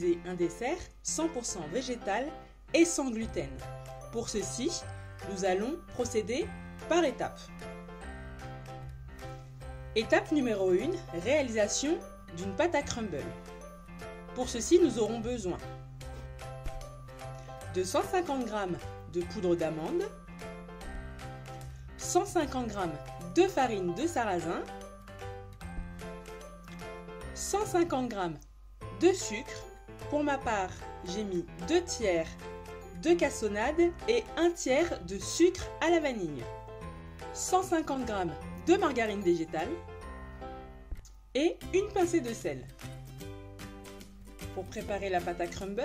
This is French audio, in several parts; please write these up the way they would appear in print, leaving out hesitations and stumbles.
réaliser un dessert 100% végétal et sans gluten. Pour ceci, nous allons procéder par étapes. Étape numéro 1, réalisation d'une pâte à crumble. Pour ceci, nous aurons besoin de 150 g de poudre d'amande, 150 g de farine de sarrasin, 150 g de sucre. Pour ma part, j'ai mis 2 tiers de cassonade et 1 tiers de sucre à la vanille, 150 g de margarine végétale et une pincée de sel. Pour préparer la pâte à crumble,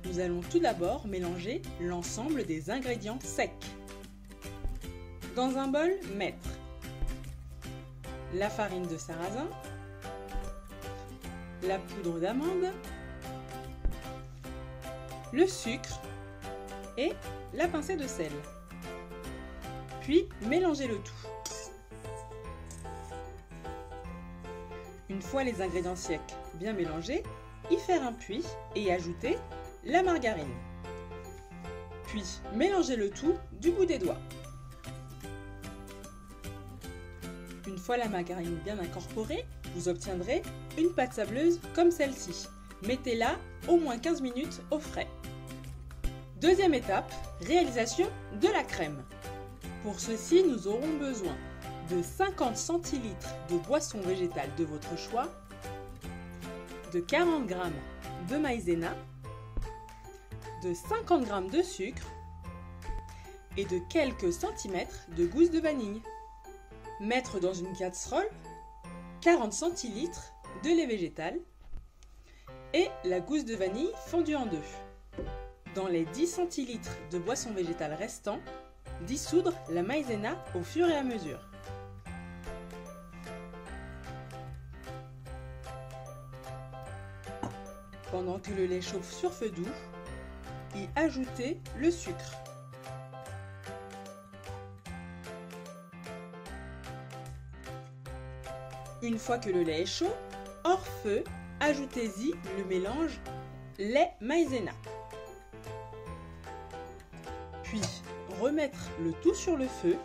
nous allons tout d'abord mélanger l'ensemble des ingrédients secs. Dans un bol, mettre la farine de sarrasin, la poudre d'amande, le sucre et la pincée de sel. Puis mélanger le tout. Une fois les ingrédients secs bien mélangés, y faire un puits et y ajouter la margarine. Puis mélanger le tout du bout des doigts. Une fois la margarine bien incorporée, vous obtiendrez une pâte sableuse comme celle-ci. Mettez-la au moins 15 minutes au frais. Deuxième étape, réalisation de la crème. Pour ceci, nous aurons besoin de 50 centilitres de boisson végétale de votre choix, de 40 g de maïzena, de 50 g de sucre et de quelques centimètres de gousse de vanille. Mettre dans une casserole 40 centilitres de lait végétal et la gousse de vanille fondue en deux. Dans les 10 centilitres de boisson végétale restants, dissoudre la maïzena au fur et à mesure. Pendant que le lait chauffe sur feu doux, y ajouter le sucre. Une fois que le lait est chaud, hors feu, ajoutez-y le mélange lait maïzena. Puis remettre le tout sur le feu,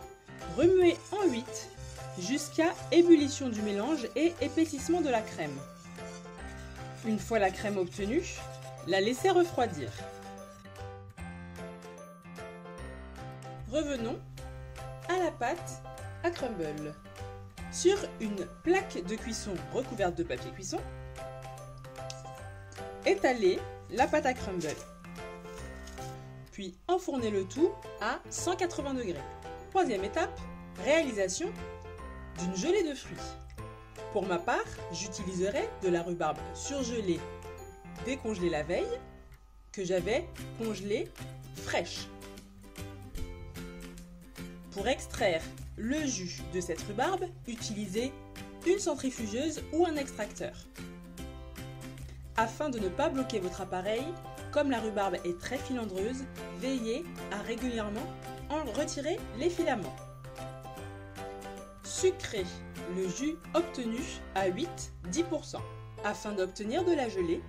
remuer en 8 jusqu'à ébullition du mélange et épaississement de la crème. Une fois la crème obtenue, la laisser refroidir. Revenons à la pâte à crumble. Sur une plaque de cuisson recouverte de papier cuisson, étalez la pâte à crumble. Puis enfournez le tout à 180 degrés. Troisième étape, réalisation d'une gelée de fruits. Pour ma part, j'utiliserai de la rhubarbe surgelée, décongelée la veille, que j'avais congelée fraîche. Pour extraire le jus de cette rhubarbe, utilisez une centrifugeuse ou un extracteur. Afin de ne pas bloquer votre appareil, comme la rhubarbe est très filandreuse, veillez à régulièrement en retirer les filaments. Sucrez le jus obtenu à 8-10%. Afin d'obtenir de la gelée,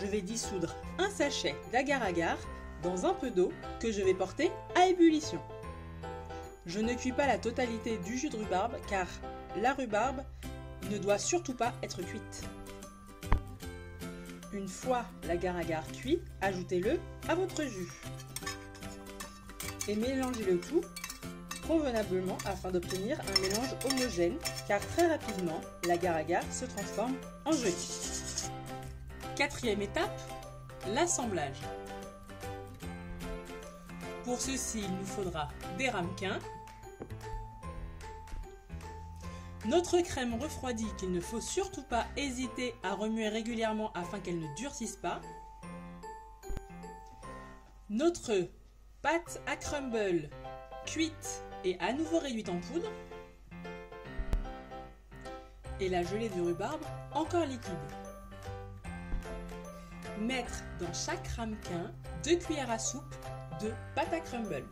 je vais dissoudre un sachet d'agar-agar dans un peu d'eau que je vais porter à ébullition. Je ne cuis pas la totalité du jus de rhubarbe car la rhubarbe ne doit surtout pas être cuite. Une fois l'agar-agar cuit, ajoutez-le à votre jus et mélangez le tout convenablement afin d'obtenir un mélange homogène car très rapidement l'agar-agar se transforme en gelée. Quatrième étape, l'assemblage. Pour ceci, il nous faudra des ramequins, notre crème refroidie qu'il ne faut surtout pas hésiter à remuer régulièrement afin qu'elle ne durcisse pas, notre pâte à crumble cuite et à nouveau réduite en poudre, et la gelée de rhubarbe encore liquide. Mettre dans chaque ramequin 2 cuillères à soupe de pâte à crumble.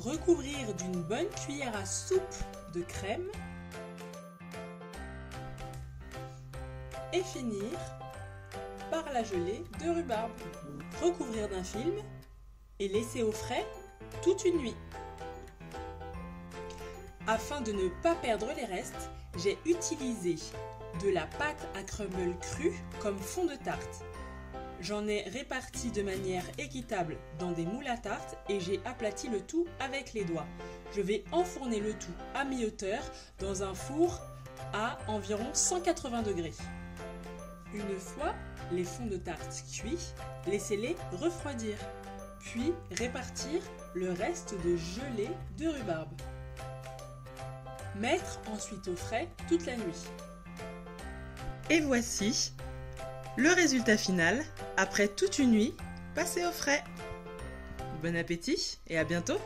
Recouvrir d'une bonne cuillère à soupe de crème et finir par la gelée de rhubarbe. Recouvrir d'un film et laisser au frais toute une nuit. Afin de ne pas perdre les restes, j'ai utilisé de la pâte à crumble crue comme fond de tarte. J'en ai réparti de manière équitable dans des moules à tarte et j'ai aplati le tout avec les doigts. Je vais enfourner le tout à mi-hauteur dans un four à environ 180 degrés. Une fois les fonds de tarte cuits, laissez-les refroidir, puis répartir le reste de gelée de rhubarbe. Mettre ensuite au frais toute la nuit. Et voici le résultat final après toute une nuit passée au frais. Bon appétit et à bientôt!